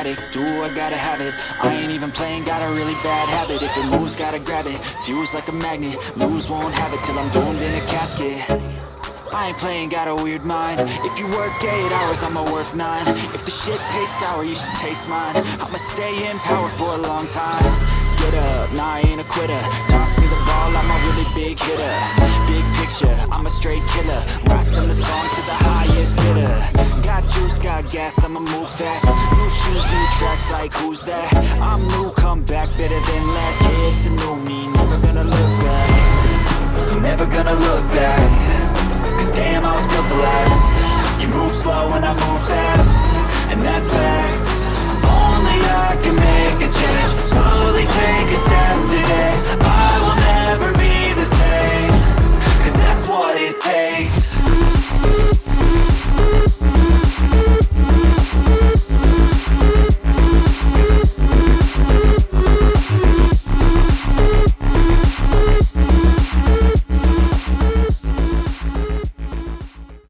automatic, do I gotta have it. I ain't even playing, got a really bad habit. If it moves, gotta grab it, fuse like a magnet. Lose, won't have it till I'm doomed in a casket. I ain't playing, got a weird mind. If you work 8 hours, I'ma work 9. If the shit tastes sour, you should taste mine. I'ma stay in power for a long time. Get up, nah, I ain't a quitter. Toss me the ball, I'm a really big hitter. Big picture, I'm a straight killer. Rising the song to the highest bidder. Got juice, got gas, I'ma move fast. New shoes, new tracks, like who's that? I'm new, come back, better than last. Yeah, it's a new me, never gonna look back. Never gonna look back. Cause damn, I was built to last. You move slow and I move fast, and that's fact.